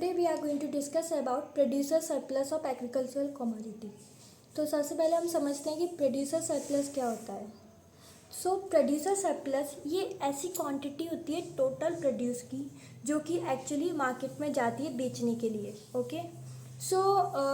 Today we are going to discuss about producer surplus of agricultural commodity. तो सबसे पहले हम समझते हैं कि प्रोड्यूसर सरप्लस क्या होता है. प्रोड्यूसर सरप्लस ये ऐसी क्वांटिटी होती है टोटल प्रोड्यूस की जो कि एक्चुअली मार्केट में जाती है बेचने के लिए. ओके.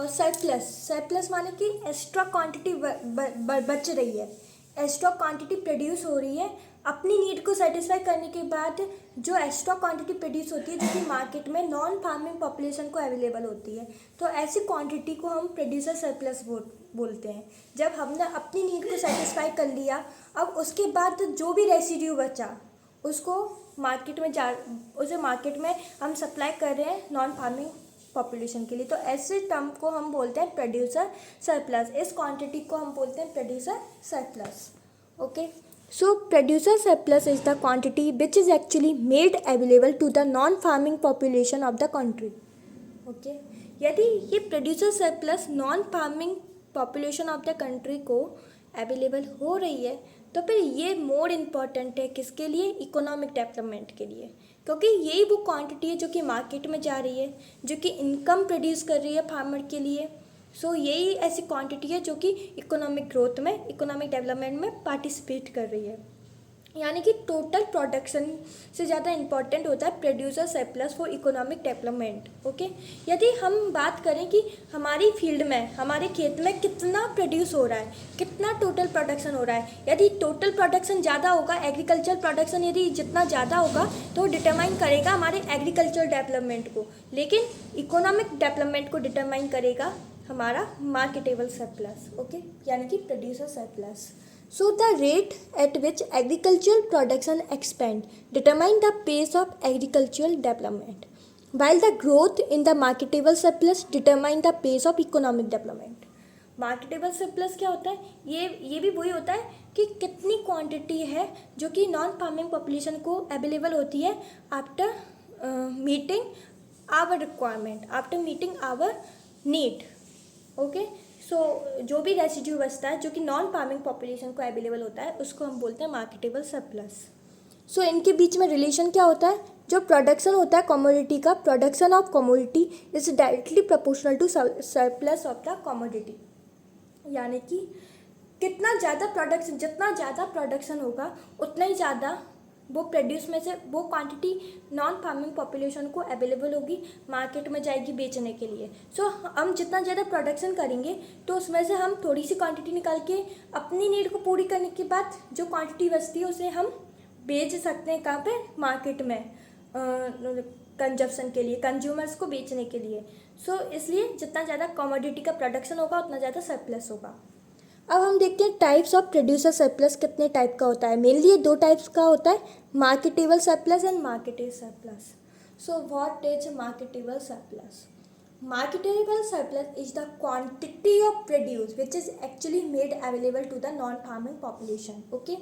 सरप्लस माने कि एक्स्ट्रा क्वांटिटी बच रही है, एक्स्ट्रा क्वांटिटी प्रोड्यूस हो रही है. अपनी नीड को सेटिस्फाई करने के बाद जो एक्स्ट्रा क्वांटिटी प्रोड्यूस होती है जो कि मार्केट में नॉन फार्मिंग पॉपुलेशन को अवेलेबल होती है, तो ऐसी क्वांटिटी को हम प्रोड्यूसर सरप्लस बोलते हैं. जब हमने अपनी नीड को सेटिस्फाई कर लिया, अब उसके बाद जो भी रेसिड्यू बचा उसको मार्केट में हम सप्लाई कर रहे हैं नॉन फार्मिंग पॉपुलेशन के लिए. तो ऐसे टर्म को हम बोलते हैं प्रोड्यूसर सरप्लस. इस क्वांटिटी को हम बोलते हैं producer surplus. Okay. Producer surplus is the quantity which is actually made available to the non-farming population of the country. Okay. यदि ये producer surplus non-farming population of the country को available हो रही है तो फिर ये मोर इम्पॉर्टेंट है किसके लिए? इकोनॉमिक डेवलपमेंट के लिए, क्योंकि यही वो क्वांटिटी है जो कि मार्केट में जा रही है, जो कि इनकम प्रोड्यूस कर रही है फार्मर के लिए. यही ऐसी क्वांटिटी है जो कि इकोनॉमिक ग्रोथ में, इकोनॉमिक डेवलपमेंट में पार्टिसिपेट कर रही है. यानी कि टोटल प्रोडक्शन से ज़्यादा इम्पॉर्टेंट होता है producer surplus for economic development. Okay. यदि हम बात करें कि हमारी फील्ड में, हमारे खेत में कितना प्रोड्यूस हो रहा है, कितना टोटल प्रोडक्शन हो रहा है, यदि टोटल प्रोडक्शन ज़्यादा होगा, एग्रीकल्चर प्रोडक्शन यदि जितना ज़्यादा होगा तो डिटरमाइन करेगा हमारे एग्रीकल्चर डेवलपमेंट को, लेकिन इकोनॉमिक डेवलपमेंट को डिटरमाइन करेगा हमारा मार्केटेबल सरप्लस. ओके. यानी कि producer surplus. The rate at which agricultural production expand determine the pace of agricultural development, while the growth in the marketable surplus determine the pace of economic development. Marketable surplus क्या होता है? ये भी वही होता है कि कितनी क्वांटिटी है जो कि नॉन फार्मिंग पॉपुलेशन को अवेलेबल होती है after meeting our requirement, after meeting our need. Okay. जो भी रेसिड्यू बचता है जो कि नॉन फार्मिंग पॉपुलेशन को अवेलेबल होता है उसको हम बोलते हैं मार्केटेबल सरप्लस. इनके बीच में रिलेशन क्या होता है? जो प्रोडक्शन होता है कमोडिटी का, production of commodity is directly proportional to surplus of the commodity. यानी कि जितना ज़्यादा प्रोडक्शन होगा उतना ही ज़्यादा वो प्रोड्यूस में से वो क्वांटिटी नॉन फार्मिंग पॉपुलेशन को अवेलेबल होगी, मार्केट में जाएगी बेचने के लिए. हम जितना ज़्यादा प्रोडक्शन करेंगे तो उसमें से हम थोड़ी सी क्वांटिटी निकाल के अपनी नीड को पूरी करने के बाद जो क्वांटिटी बचती है उसे हम बेच सकते हैं. कहाँ पे? मार्केट में, कंजप्शन के लिए, कंज्यूमर्स को बेचने के लिए. इसलिए जितना ज़्यादा कमोडिटी का प्रोडक्शन होगा उतना ज़्यादा सरप्लस होगा. अब हम देखते हैं टाइप्स ऑफ प्रोड्यूसर सरप्लस कितने टाइप का होता है. मेनली ये दो टाइप्स का होता है, marketable surplus and marketed surplus. What is marketable surplus? Marketable surplus is the quantity of produce which is actually made available to the non-farming population. Okay.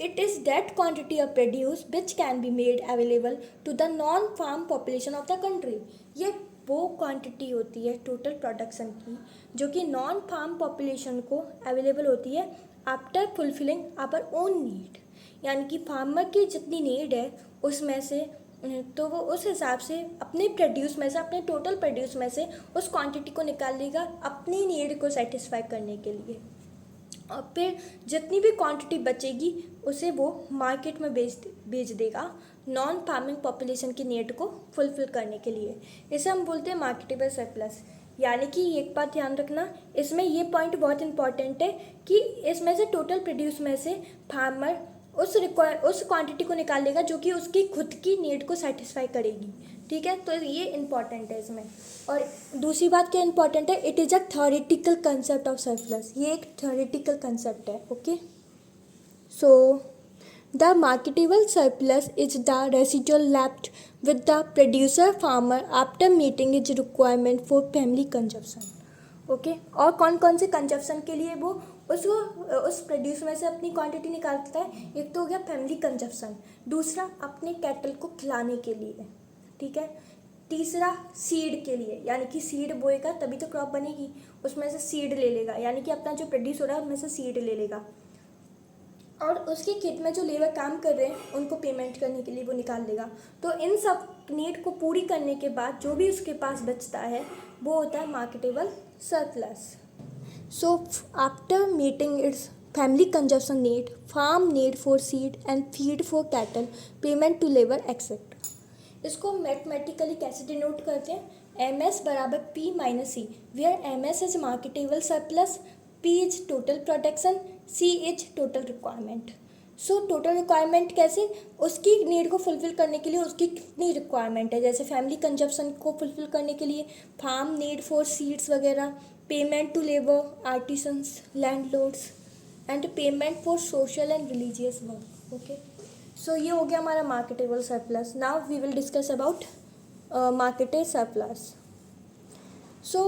It is that quantity of produce which can be made available to the non-farm population of the country. ये वो quantity होती है total production की जो कि non farm population को available होती है after fulfilling our own need. यानी कि फार्मर की जितनी नीड है उसमें से तो वो उस हिसाब से अपने प्रोड्यूस में से, अपने टोटल प्रोड्यूस में से उस क्वांटिटी को निकाल लेगा अपनी नीड को सेटिस्फाई करने के लिए, और फिर जितनी भी क्वांटिटी बचेगी उसे वो मार्केट में बेच देगा नॉन फार्मिंग पॉपुलेशन की नीड को फुलफिल करने के लिए. इसे हम बोलते हैं मार्केटेबल सरप्लस. यानी कि एक बात ध्यान रखना, इसमें ये पॉइंट बहुत इंपॉर्टेंट है कि इसमें से टोटल प्रोड्यूस में से फार्मर उस क्वांटिटी को निकाल लेगा जो कि उसकी खुद की नीड को सेटिस्फाई करेगी. ठीक है. तो ये इंपॉर्टेंट है इसमें. और दूसरी बात क्या इंपॉर्टेंट है? It is a theoretical concept of surplus. ये एक थ्योरेटिकल कंसेप्ट है. Okay. The marketable surplus is the residual left with the producer farmer after meeting is requirement for family consumption. Okay. और कौन कौन से कंजप्शन के लिए वो उस प्रोड्यूस में से अपनी क्वांटिटी निकालता है? एक तो हो गया फैमिली कंजप्शन, दूसरा अपने कैटल को खिलाने के लिए. ठीक है. तीसरा सीड के लिए, यानी कि सीड बोएगा तभी तो क्रॉप बनेगी, उसमें से सीड ले लेगा, यानी कि अपना जो प्रोड्यूस हो रहा है उसमें से सीड ले लेगा. और उसके खेत में जो लेबर काम कर रहे हैं उनको पेमेंट करने के लिए वो निकाल लेगा. तो इन सब नीड को पूरी करने के बाद जो भी उसके पास बचता है वो होता है marketable surplus. So after meeting its family consumption need, farm need for seed and feed for cattle, payment to labour etcetera. इसको मैथमेटिकली कैसे डिनोट करते हैं? एम एस बराबर P minus C, where M S is marketable surplus, P is total production, C is total requirement. So total requirement कैसे? उसकी need को fulfil करने के लिए उसकी कितनी रिक्वायरमेंट है, जैसे फैमिली कंजप्शन को फुलफिल करने के लिए फार्म नीड फॉर सीड्स वगैरह, payment to labour artisans landlords and payment for social and religious work. Okay, so ये हो गया हमारा marketable surplus. Now we will discuss about marketed surplus. So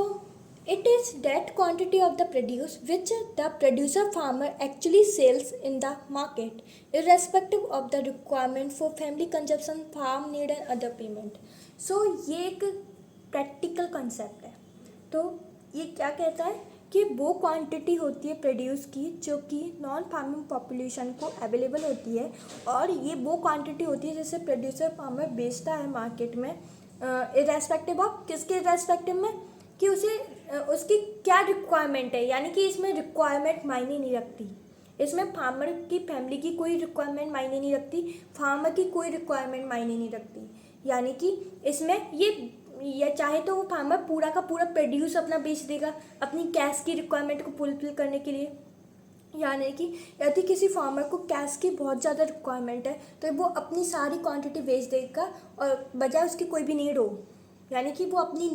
it is that quantity of the produce which the producer farmer actually sells in the market, irrespective of the requirement for family consumption, farm need and other payment. So ये एक practical concept है. तो ये क्या कहता है कि वो क्वांटिटी होती है प्रोड्यूस की जो कि नॉन फार्मिंग पॉपुलेशन को अवेलेबल होती है, और ये वो क्वांटिटी होती है जैसे प्रोड्यूसर फार्मर बेचता है मार्केट में, इरेस्पेक्टिव ऑफ किसके रेस्पेक्टिव में कि उसे उसकी क्या रिक्वायरमेंट है. यानी कि इसमें रिक्वायरमेंट मायने नहीं रखती, इसमें फार्मर की फैमिली की कोई रिक्वायरमेंट मायने नहीं रखती, फार्मर की कोई रिक्वायरमेंट मायने नहीं रखती. यानी कि इसमें ये चाहे तो वो फार्मर पूरा का पूरा प्रोड्यूस अपना बेच देगा अपनी कैश की रिक्वायरमेंट को फुलफिल करने के लिए. यानी कि यदि किसी फार्मर को कैश की बहुत ज़्यादा रिक्वायरमेंट है तो वो अपनी सारी क्वांटिटी बेच देगा और बजाय उसकी कोई भी नीड हो, यानी कि वो अपनी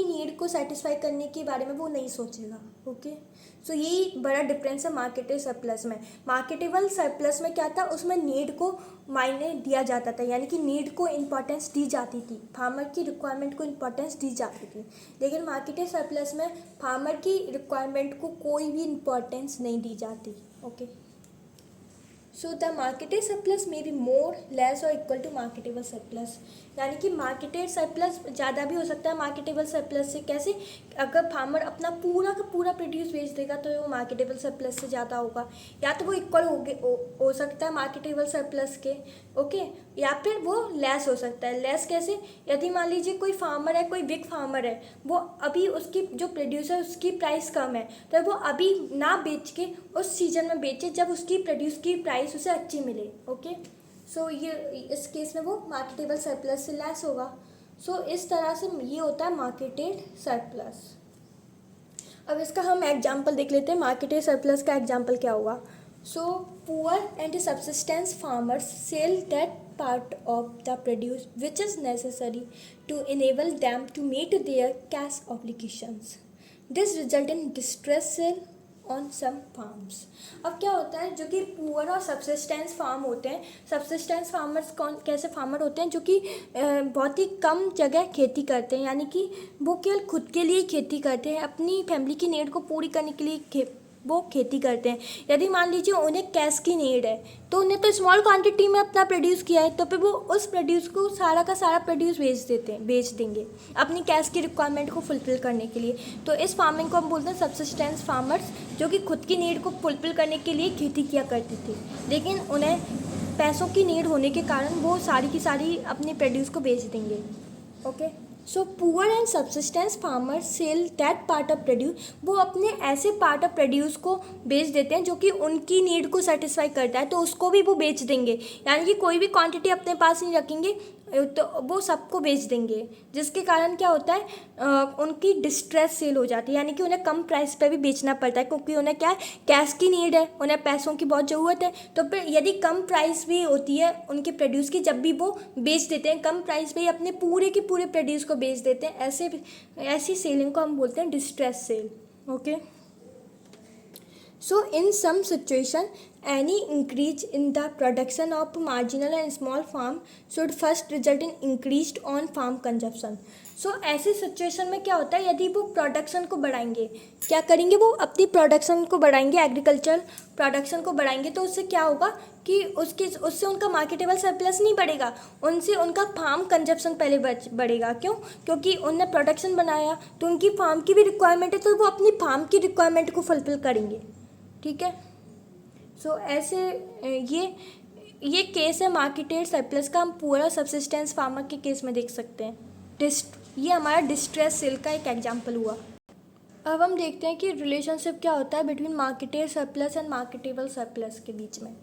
नीड को सेटिस्फाई करने के बारे में वो नहीं सोचेगा. ओके, सो यही बड़ा डिफरेंस है मार्केटेड सरप्लस में. मार्केटेबल सरप्लस में क्या था, उसमें नीड को मायने दिया जाता था, यानी कि नीड को इम्पोर्टेंस दी जाती थी, फार्मर की रिक्वायरमेंट को इम्पोर्टेंस दी जाती थी. लेकिन मार्केटेड सरप्लस में फार्मर की रिक्वायरमेंट को कोई भी इम्पोर्टेंस नहीं दी जाती. Okay, so the marketed surplus may be more less और इक्वल टू मार्केटेबल सरप्लस. यानी कि मार्केटेड सरप्लस ज़्यादा भी हो सकता है मार्केटेबल सरप्लस से. कैसे? अगर फार्मर अपना पूरा का पूरा प्रोड्यूस बेच देगा तो वो मार्केटेबल सरप्लस से ज़्यादा होगा, या तो वो इक्वल हो सकता है मार्केटेबल सरप्लस के. ओके, या फिर वो लेस हो सकता है. लेस कैसे? यदि मान लीजिए कोई फार्मर है, कोई बिग फार्मर है, वो अभी उसकी जो प्रोड्यूसर उसकी प्राइस कम है तो वो अभी ना बेच के उस सीजन में बेचे जब उसकी प्रोड्यूस की प्राइस उसे अच्छी मिले. ओके, सो ये इस केस में वो मार्केटेबल सरप्लस से लेस होगा. सो इस तरह से ये होता है मार्केटेड सरप्लस. अब इसका हम एग्जांपल देख लेते हैं. मार्केटेड सरप्लस का एग्जांपल क्या होगा? So poor and subsistence farmers sell that part of the produce which is necessary to enable them to meet their cash obligations. This result in distress sale on some farms. अब क्या होता है, जो कि poor और subsistence farm होते हैं, subsistence farmers कैसे फार्मर होते हैं जो कि बहुत ही कम जगह खेती करते हैं, यानी कि वो केवल खुद के लिए खेती करते हैं, अपनी फैमिली की नीड को पूरी करने के लिए वो खेती करते हैं. यदि मान लीजिए उन्हें कैश की नीड है तो उन्हें तो स्मॉल क्वांटिटी में अपना प्रोड्यूस किया है तो फिर वो उस प्रोड्यूस को सारा का सारा प्रोड्यूस बेच देंगे अपनी कैश की रिक्वायरमेंट को फुलफिल करने के लिए. तो इस फार्मिंग को हम बोलते हैं सब्सिस्टेंस फार्मर्स, जो कि खुद की नीड को फुलफिल करने के लिए खेती किया करती थी, लेकिन उन्हें पैसों की नीड होने के कारण वो सारी की सारी अपने प्रोड्यूस को बेच देंगे. Okay, so poor and subsistence farmer sell that part of produce, वो अपने ऐसे पार्ट ऑफ प्रोड्यूस को बेच देते हैं जो कि उनकी नीड को सेटिस्फाई करता है, तो उसको भी वो बेच देंगे. यानी कि कोई भी क्वांटिटी अपने पास नहीं रखेंगे तो वो सबको बेच देंगे, जिसके कारण क्या होता है, उनकी डिस्ट्रेस सेल हो जाती है. यानी कि उन्हें कम प्राइस पे भी बेचना पड़ता है क्योंकि उन्हें क्या है, कैश की नीड है, उन्हें पैसों की बहुत ज़रूरत है. तो फिर यदि कम प्राइस भी होती है उनके प्रोड्यूस की, जब भी वो बेच देते हैं कम प्राइस पे ही अपने पूरे के पूरे प्रोड्यूस को बेच देते हैं, ऐसी सेलिंग को हम बोलते हैं distress cell. Okay, so in some situation any increase in the production of marginal and small farm should first result in increased on farm consumption. so ऐसी सिचुएशन में क्या होता है, यदि वो प्रोडक्शन को बढ़ाएंगे, क्या करेंगे, वो अपनी प्रोडक्शन को बढ़ाएंगे, एग्रीकल्चर प्रोडक्शन को बढ़ाएंगे, तो उससे क्या होगा कि उससे उनका मार्केटेबल सरप्लस नहीं बढ़ेगा, उनसे उनका फार्म कंजप्शन पहले बढ़ेगा. क्यों? क्योंकि उनने प्रोडक्शन बनाया तो उनकी फार्म की भी रिक्वायरमेंट है, तो वो अपनी फार्म की रिक्वायरमेंट को फुलफिल करेंगे. ठीक है, सो ऐसे ये ये केस है मार्केटेड सरप्लस का, हम पूरा सब्सिस्टेंस फार्मर के केस में देख सकते हैं। ये हमारा डिस्ट्रेस सेल का एक एग्जाम्पल हुआ। अब हम देखते हैं कि रिलेशनशिप क्या होता है between marketed surplus and marketable surplus के बीच में।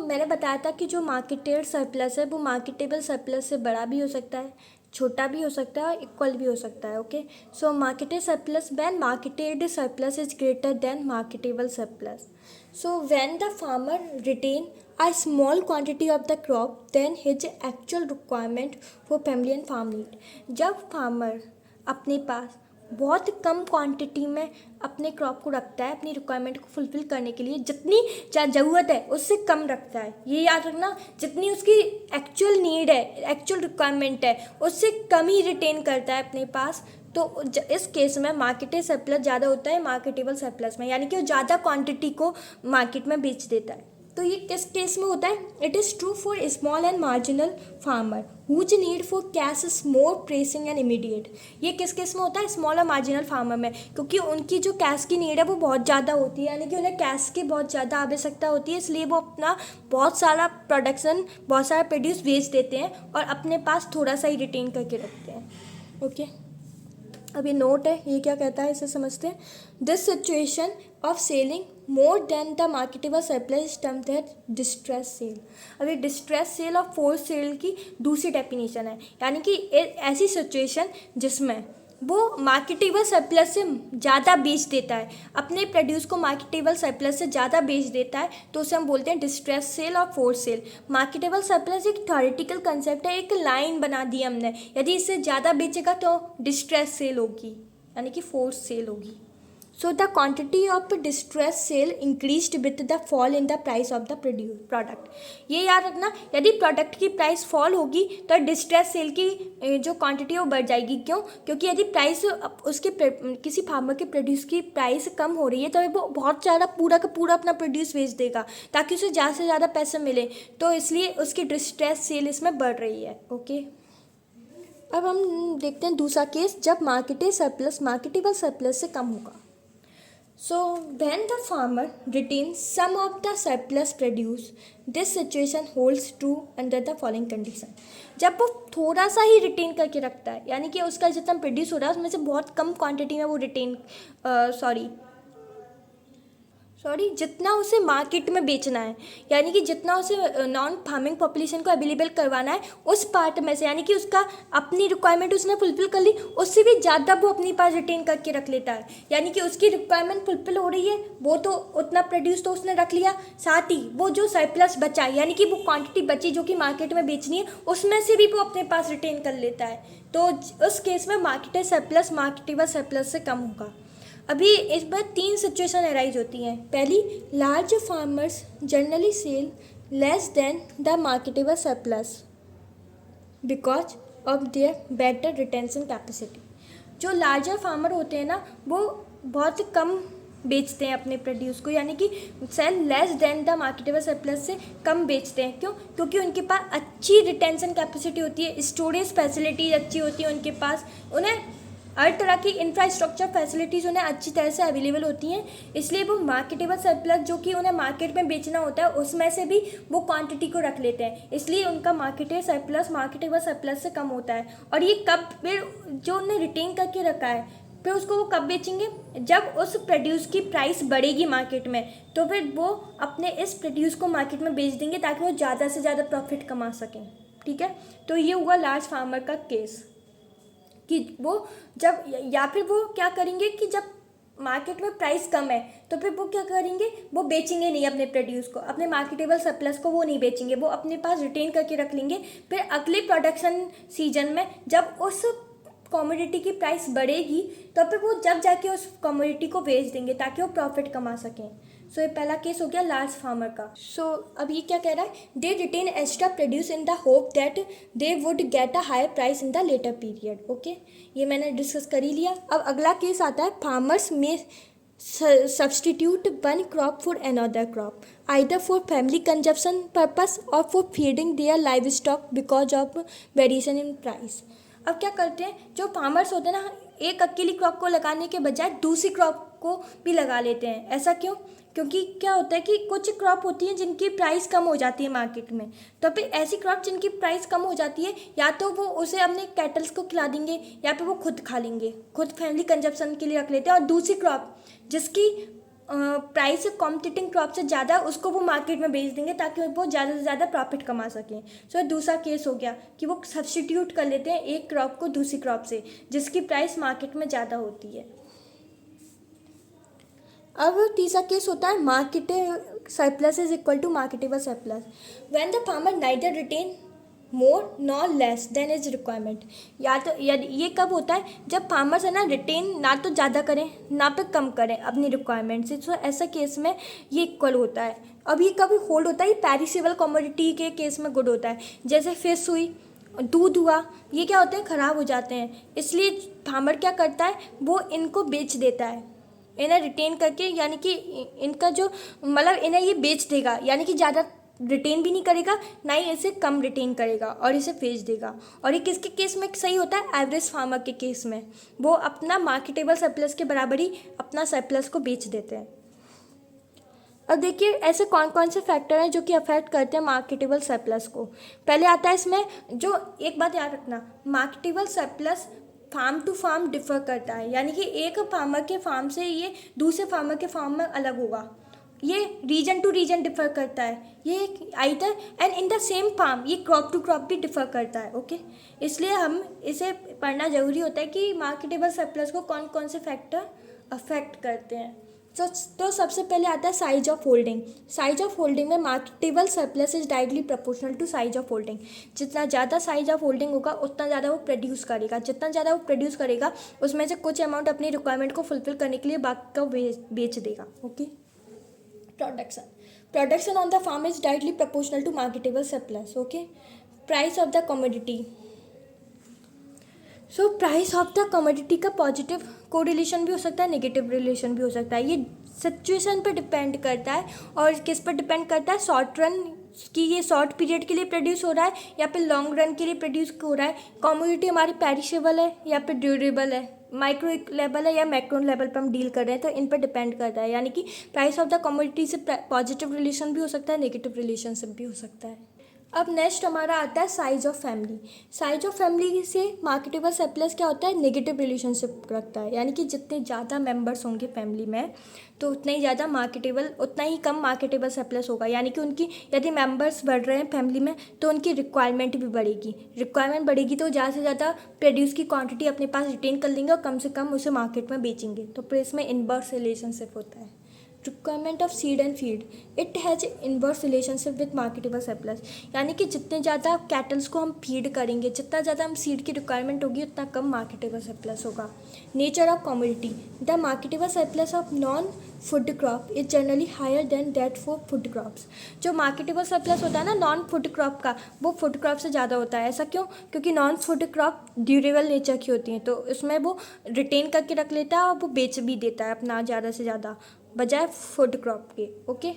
मैंने बताया था कि जो मार्केटेड सरप्लस है वो मार्केटेबल सरप्लस से बड़ा भी हो सकता है, छोटा भी हो सकता है और इक्वल भी हो सकता है। Okay, so marketed surplus when marketed surplus is greater than marketable surplus. So when the farmer retain a small quantity of the crop than his actual requirement for family and farm need। जब farmer अपने पास बहुत कम quantity में अपने crop को रखता है, अपनी requirement को फुलफिल करने के लिए जितनी ज़रूरत है उससे कम रखता है, ये याद रखना, जितनी उसकी एक्चुअल नीड है, एक्चुअल रिक्वायरमेंट है, उससे कम ही रिटेन करता है अपने पास, तो इस केस में मार्केटेड सरप्लस ज़्यादा होता है मार्केटेबल सरप्लस में, यानी कि वो ज़्यादा क्वांटिटी को मार्केट में बेच देता है। तो ये किस केस में होता है? It is true for small and marginal farmer whose need for cash is more pressing and immediate. ये किस केस में होता है? स्मॉल और मार्जिनल फार्मर में, क्योंकि उनकी जो कैश की नीड है वो बहुत ज़्यादा होती है, यानी कि उन्हें कैश की बहुत ज़्यादा आवश्यकता होती है, इसलिए वो अपना बहुत सारा प्रोडक्शन, बहुत सारा प्रोड्यूस बेच देते हैं और अपने पास थोड़ा सा ही रिटेन करके रखते हैं। ओके, अब ये नोट है, ये क्या कहता है इसे समझते हैं। This situation of selling more than the marketable surplus termed as distress sale. अब ये डिस्ट्रेस सेल और फोर्स सेल की दूसरी डेफिनेशन है, यानी कि ऐसी सिचुएशन जिसमें वो मार्केटेबल सरप्लस से ज़्यादा बेच देता है, अपने प्रोड्यूस को मार्केटेबल सरप्लस से ज़्यादा बेच देता है, तो उसे हम बोलते हैं डिस्ट्रेस सेल और फोर्स सेल। मार्केटेबल सरप्लस एक थ्योरेटिकल कंसेप्ट है, एक लाइन बना दी हमने, यदि इससे ज़्यादा बेचेगा तो डिस्ट्रेस सेल होगी, यानी कि फोर्स सेल होगी। So the quantity of distress sale increased with the fall in the price of the product। ये याद रखना, यदि प्रोडक्ट की प्राइस फॉल होगी तो डिस्ट्रेस सेल की जो क्वांटिटी है वो बढ़ जाएगी। क्यों? क्योंकि यदि प्राइस उसके किसी फार्मर के प्रोड्यूस की प्राइस कम हो रही है तो वो बहुत ज़्यादा पूरा का पूरा अपना प्रोड्यूस बेच देगा ताकि उसे ज़्यादा से ज़्यादा पैसे मिले, तो इसलिए उसकी डिस्ट्रेस सेल इसमें बढ़ रही है। ओके, अब हम देखते हैं दूसरा केस, जब मार्केटेड सरप्लस मार्केटेबल सरप्लस से कम होगा। So when the farmer retains some of the surplus produce, this situation holds true under the following condition। जब वो थोड़ा सा ही रिटेन करके रखता है, यानी कि उसका जितना प्रोड्यूस हो रहा है उसमें से बहुत कम क्वांटिटी में वो जितना उसे मार्केट में बेचना है, यानी कि जितना उसे नॉन फार्मिंग पॉपुलेशन को अवेलेबल करवाना है उस पार्ट में से, यानी कि उसका अपनी रिक्वायरमेंट उसने फुलफिल कर ली, उससे भी ज़्यादा वो अपने पास रिटेन करके रख लेता है, यानी कि उसकी रिक्वायरमेंट फुलफिल हो रही है, वो तो उतना प्रोड्यूस तो उसने रख लिया, साथ ही वो जो सरप्लस बचा है, यानी कि वो क्वान्टिटी बची जो कि मार्केट में बेचनी है, उसमें से भी वो अपने पास रिटेन कर लेता है, तो उस केस में मार्केटेड सरप्लस मार्केटेबल सरप्लस से कम होगा। अभी इस बार 3 सिचुएशन अराइज होती हैं। पहली, large farmers generally sell less than the marketable surplus because of their better retention capacity. जो लार्जर फार्मर होते हैं ना, वो बहुत कम बेचते हैं अपने प्रोड्यूस को, यानी कि sell less than the marketable surplus से कम बेचते हैं। क्यों? क्योंकि उनके पास अच्छी रिटेंशन कैपेसिटी होती है, स्टोरेज फैसिलिटी अच्छी होती है उनके पास, उन्हें हर तरह की इंफ्रास्ट्रक्चर फैसिलिटीज़ उन्हें अच्छी तरह से अवेलेबल होती हैं, इसलिए वो मार्केटेबल सरप्लस जो कि उन्हें मार्केट में बेचना होता है उसमें से भी वो क्वांटिटी को रख लेते हैं, इसलिए उनका मार्केटेड सरप्लस मार्केटेबल सरप्लस से कम होता है। और ये कब, फिर जो उन्हें रिटेन करके रखा है फिर उसको वो कब बेचेंगे? जब उस प्रोड्यूस की प्राइस बढ़ेगी मार्केट में, तो फिर वो अपने इस प्रोड्यूस को मार्केट में बेच देंगे ताकि वो ज़्यादा से ज़्यादा प्रॉफिट कमा सकें। ठीक है, तो ये हुआ लार्ज फार्मर का केस कि वो जब, या फिर वो क्या करेंगे कि जब मार्केट में प्राइस कम है तो फिर वो क्या करेंगे, वो बेचेंगे नहीं अपने प्रोड्यूस को, अपने मार्केटेबल सरप्लस को वो नहीं बेचेंगे, वो अपने पास रिटेन करके रख लेंगे। फिर अगले प्रोडक्शन सीजन में जब उस कमोडिटी की प्राइस बढ़ेगी तो फिर वो जब जाके उस कमोडिटी को बेच देंगे ताकि वो प्रॉफिट कमा सकें। सो ये पहला केस हो गया लार्ज फार्मर का। सो अब ये क्या कह रहा है, they retain extra produce in the hope that they would get a higher price in the later period. Okay, ये मैंने डिस्कस कर ही लिया। अब अगला केस आता है, फार्मर्स में substitute one crop for another crop either for family consumption purpose or for feeding their livestock because of variation in price। अब क्या करते हैं, जो फार्मर्स होते हैं ना, एक अकेली क्रॉप को लगाने के बजाय दूसरी क्रॉप को भी लगा लेते हैं। ऐसा क्यों? क्योंकि क्या होता है कि कुछ क्रॉप होती हैं जिनकी प्राइस कम हो जाती है मार्केट में, तो फिर ऐसी क्रॉप जिनकी प्राइस कम हो जाती है या तो वो उसे अपने कैटल्स को खिला देंगे या फिर वो खुद खा लेंगे, खुद फैमिली कंजप्शन के लिए रख लेते हैं। और दूसरी क्रॉप जिसकी प्राइस कॉम्पिटिटिंग क्रॉप से ज़्यादा, उसको वो मार्केट में बेच देंगे ताकि वो ज़्यादा से ज़्यादा प्रॉफिट कमा सकें। सो दूसरा केस हो गया कि वो सब्स्टिट्यूट कर लेते हैं एक क्रॉप को दूसरी क्रॉप से जिसकी प्राइस मार्केट में ज़्यादा होती है। अब तीसरा केस होता है marketed surplus is equal to marketable surplus when the farmer neither retain more nor less than is requirement. या तो ये कब होता है? जब फार्मर्स है ना रिटेन ना तो ज़्यादा करें ना पे कम करें अपनी रिक्वायरमेंट से, तो ऐसा केस में ये इक्वल होता है। अब ये कभी होल्ड होता है, ये पेरिसेबल कमोडिटी के केस में गुड होता है। जैसे फिश हुई, दूध हुआ, ये क्या होते हैं? ख़राब हो जाते हैं। इसलिए फार्मर क्या करता है, वो इनको बेच देता है, इन्हें रिटेन करके, यानी कि इनका जो मतलब इन्हें ये बेच देगा, यानी कि ज़्यादा रिटेन भी नहीं करेगा ना ही इसे कम रिटेन करेगा और इसे बेच देगा। और ये किसके केस में सही होता है? एवरेज फार्मर के केस में वो अपना मार्केटेबल सरप्लस के बराबर ही अपना सरप्लस को बेच देते हैं। अब देखिए ऐसे कौन कौन से फैक्टर हैं जो कि अफेक्ट करते हैं मार्केटेबल सरप्लस को। पहले आता है इसमें, जो एक बात याद रखना, marketable surplus farm to farm differ करता है, यानी कि एक फार्मर के फार्म से ये दूसरे फार्मर के फार्म में अलग होगा। ये रीजन टू रीजन डिफर करता है, ये either and in the same farm, ये क्रॉप टू क्रॉप भी डिफर करता है। ओके, इसलिए हम इसे पढ़ना जरूरी होता है कि मार्केटेबल सरप्लस को कौन कौन से फैक्टर अफेक्ट करते हैं। तो सबसे पहले आता है size of holding. Size of holding में marketable surplus is directly proportional to size of holding. जितना ज़्यादा साइज ऑफ होल्डिंग होगा उतना ज़्यादा वो प्रोड्यूस करेगा, जितना ज़्यादा वो प्रोड्यूस करेगा उसमें से कुछ अमाउंट अपनी रिक्वायरमेंट को फुलफिल करने के लिए बाकी का बेच देगा। Okay, production on the farm is directly proportional to marketable surplus. Okay, price of the commodity. So price of the commodity का पॉजिटिव कोरिलेशन भी हो सकता है, नेगेटिव रिलेशन भी हो सकता है। ये सिचुएशन पर डिपेंड करता है और किस पर डिपेंड करता है, शॉर्ट रन कि ये शॉर्ट पीरियड के लिए प्रोड्यूस हो रहा है या फिर लॉन्ग रन के लिए प्रोड्यूस हो रहा है। कमोडिटी हमारी पेरिशेबल है या फिर ड्यूरेबल है, माइक्रो लेवल है या मैक्रो लेवल पर हम डील कर रहे हैं, तो इन पर डिपेंड करता है। यानी कि प्राइस ऑफ द कमोडिटी से पॉजिटिव रिलेशन भी हो सकता है, नेगेटिव रिलेशनशिप भी हो सकता है। अब नेक्स्ट हमारा आता है size of family. Size of family से मार्केटेबल सरप्लस क्या होता है? नेगेटिव रिलेशनशिप रखता है, यानी कि जितने ज़्यादा मेंबर्स होंगे फैमिली में तो उतना ही ज़्यादा मार्केटेबल, उतना ही कम मार्केटेबल सरप्लस होगा। यानी कि उनकी यदि मेंबर्स बढ़ रहे हैं फैमिली में तो उनकी रिक्वायरमेंट भी बढ़ेगी। रिक्वायरमेंट बढ़ेगी तो ज़्यादा से ज़्यादा प्रोड्यूस की क्वांटिटी अपने पास रिटेन कर लेंगे और कम से कम उसे मार्केट में बेचेंगे। तो फिर इसमें इनवर्स रिलेशनशिप होता है। Requirement of seed and feed, it has inverse relationship with marketable surplus. यानी कि जितने ज़्यादा कैटल्स को हम फीड करेंगे, जितना ज़्यादा हम सीड की रिक्वायरमेंट होगी उतना कम मार्केटेबल सरप्लस होगा। Nature of commodity, the marketable surplus of non food crop is generally higher than that for food crops. जो मार्केटेबल सरप्लस होता है ना नॉन फूड क्रॉप का, वो फूड क्रॉप से ज़्यादा होता है। ऐसा क्यों? क्योंकि non food crop durable nature की होती हैं, तो उसमें वो रिटेन करके रख लेता है और वो बेच भी देता है अपना ज़्यादा से ज़्यादा बजाय फूड क्रॉप के। ओके,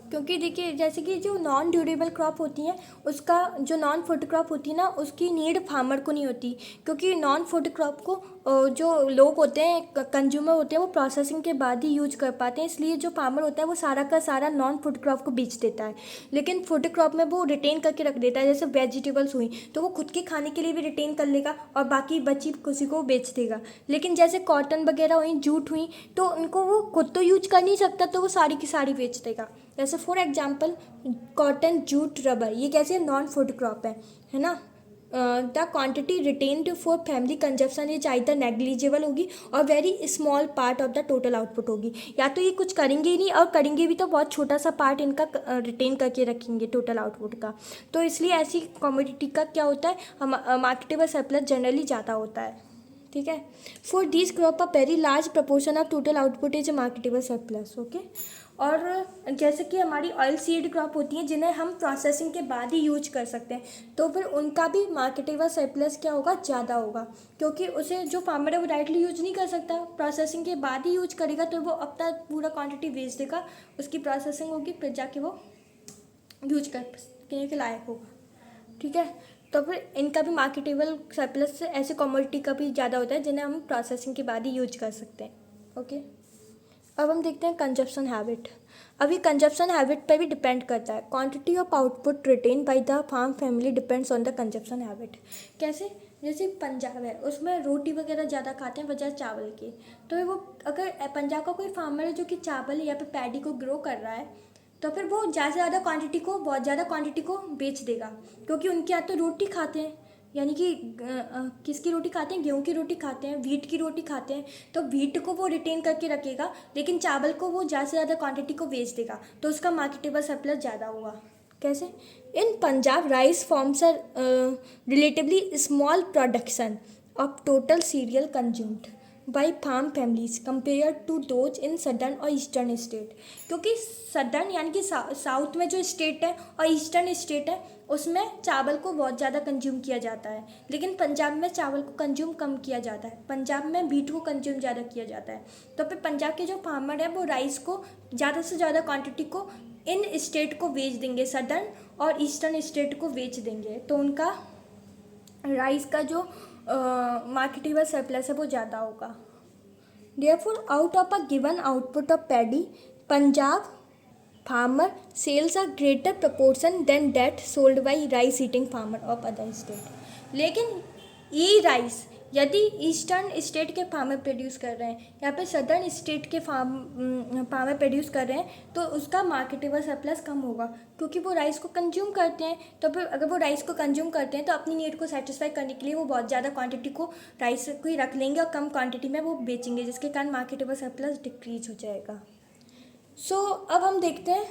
क्योंकि देखिए जैसे कि जो नॉन ड्यूरेबल क्रॉप होती हैं उसका, जो नॉन फूड क्रॉप होती है ना उसकी नीड फार्मर को नहीं होती, क्योंकि नॉन फूड क्रॉप को जो लोग होते हैं, कंज्यूमर होते हैं, वो प्रोसेसिंग के बाद ही यूज कर पाते हैं। इसलिए जो फार्मर होता है वो सारा का सारा नॉन फूड क्रॉप को बेच देता है। लेकिन फूड क्रॉप में वो रिटेन करके रख देता है। जैसे वेजिटेबल्स हुई तो वो खुद के खाने के लिए भी रिटेन कर लेगा और बाकी बची किसी को बेच देगा। लेकिन जैसे कॉटन वगैरह हुई, जूट हुई, तो उनको वो खुद तो यूज कर नहीं सकता, तो वो सारी की सारी बेच देगा। जैसे for example cotton, jute, rubber, ये कैसे नॉन फूड क्रॉप है ना। The quantity retained for family consumption is either negligible होगी और very small part of the total output होगी। या तो ये कुछ करेंगे ही नहीं, और करेंगे भी तो बहुत छोटा सा पार्ट इनका रिटेन करके रखेंगे टोटल आउटपुट का। तो इसलिए ऐसी कमोडिटी का क्या होता है, मार्केटेबल सरप्लस जनरली ज़्यादा होता है। ठीक है, for this crop a very large proportion of total output is marketable surplus. Okay, और जैसे कि हमारी ऑयल सीड क्रॉप होती हैं जिन्हें हम प्रोसेसिंग के बाद ही यूज कर सकते हैं, तो फिर उनका भी मार्केटेबल सरप्लस क्या होगा, ज़्यादा होगा। क्योंकि उसे जो फार्मर है वो डायरेक्टली यूज नहीं कर सकता, प्रोसेसिंग के बाद ही यूज करेगा, तो वो अपना पूरा क्वांटिटी बेच देगा, उसकी प्रोसेसिंग होगी, फिर जाके वो यूज करने के लायक होगा। ठीक है, तो फिर इनका भी मार्केटेबल सरप्लस से ऐसे कमोडिटी का भी ज़्यादा होता है जिन्हें हम प्रोसेसिंग के बाद ही यूज कर सकते हैं। ओके। अब हम देखते हैं कंजप्शन हैबिट। अभी कंजप्शन हैबिट पे भी डिपेंड करता है। Quantity of output retain by the farm family depends on the consumption habit. कैसे? जैसे पंजाब है, उसमें रोटी वगैरह ज़्यादा खाते हैं बजाय चावल के। तो वो अगर पंजाब का कोई फार्मर है जो कि चावल या फिर पैडी को ग्रो कर रहा है, तो फिर वो ज़्यादा से ज़्यादा क्वांटिटी को, बहुत ज़्यादा क्वांटिटी को बेच देगा, क्योंकि उनके यहाँ तो रोटी खाते हैं, यानी कि किसकी रोटी खाते हैं? गेहूं की रोटी खाते हैं, व्हीट की रोटी खाते हैं। तो व्हीट को वो रिटेन करके रखेगा, लेकिन चावल को वो ज़्यादा से ज़्यादा क्वांटिटी को बेच देगा, तो उसका मार्केटेबल सरप्लस ज़्यादा होगा। कैसे? In Punjab rice farms are relatively small production of total cereal consumed by farm families compare to those in southern और ईस्टर्न स्टेट। क्योंकि सदर्न यानी कि साउथ में जो स्टेट है और ईस्टर्न स्टेट है, उसमें चावल को बहुत ज़्यादा कंज्यूम किया जाता है, लेकिन पंजाब में चावल को कंज्यूम कम किया जाता है। पंजाब में व्हीट को कंज्यूम ज़्यादा किया जाता है। तो फिर पंजाब के जो फार्मर है वो राइस को ज़्यादा से ज़्यादा क्वान्टिटी को इन स्टेट को बेच देंगे, सदर्न और ईस्टर्न स्टेट को बेच देंगे, तो उनका राइस का जो मार्केटेबल सरप्लस है वो ज़्यादा होगा। Therefore out of a given output of paddy, Punjab farmer sells a greater proportion than that sold by rice eating farmer of other state. लेकिन ये राइस यदि ईस्टर्न स्टेट के फार्मर प्रोड्यूस कर रहे हैं या फिर सदर्न स्टेट के फार्मर प्रोड्यूस कर रहे हैं, तो उसका मार्केटेबल सरप्लस कम होगा, क्योंकि वो राइस को कंज्यूम करते हैं। तो फिर अगर वो राइस को कंज्यूम करते हैं तो अपनी नीड को सेटिस्फाई करने के लिए वो बहुत ज़्यादा क्वांटिटी को राइस को ही रख लेंगे और कम क्वांटिटी में वो बेचेंगे, जिसके कारण मार्केटेबल सरप्लस डिक्रीज हो जाएगा। सो अब हम देखते हैं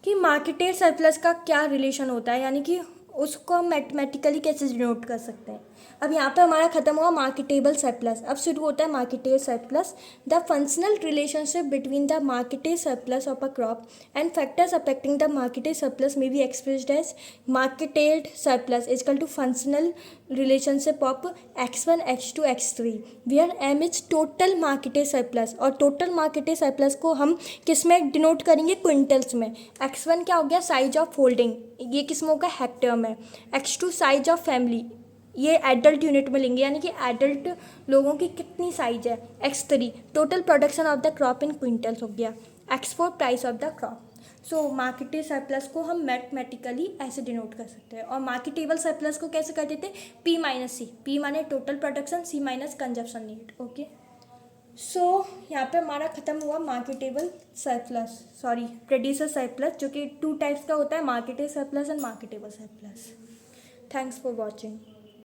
कि मार्केटेड सरप्लस का क्या रिलेशन होता है, यानी कि उसको हम मैथमेटिकली कैसे डिनोट कर सकते हैं। अब यहाँ पे हमारा खत्म हुआ मार्केटेबल सरप्लस, अब शुरू होता है marketed surplus. The functional relationship between the marketed surplus of a crop and factors affecting the marketed surplus may be expressed as marketed surplus equal to functional relationship of x1 x2 x3 where m is total marketed surplus. और total marketed surplus को हम किस में denote करेंगे? Quintals में। x1 क्या हो गया? साइज ऑफ होल्डिंग, ये किस में होगा? हेक्टर में। x2 साइज ऑफ फैमिली, ये एडल्ट यूनिट में लेंगे, यानी कि एडल्ट लोगों की कितनी साइज है। x3 total production of the crop in quintals हो गया। x4 price of the crop. So marketed surplus को हम मैथमेटिकली ऐसे डिनोट कर सकते हैं। और मार्केटेबल सरप्लस को कैसे कर देते? P माइनस सी, P माने total production, C minus consumption need. Okay, so यहाँ पे हमारा खत्म हुआ marketable surplus, sorry producer surplus, जो कि 2 टाइप्स का होता है, marketed surplus and marketable surplus. Thanks for watching.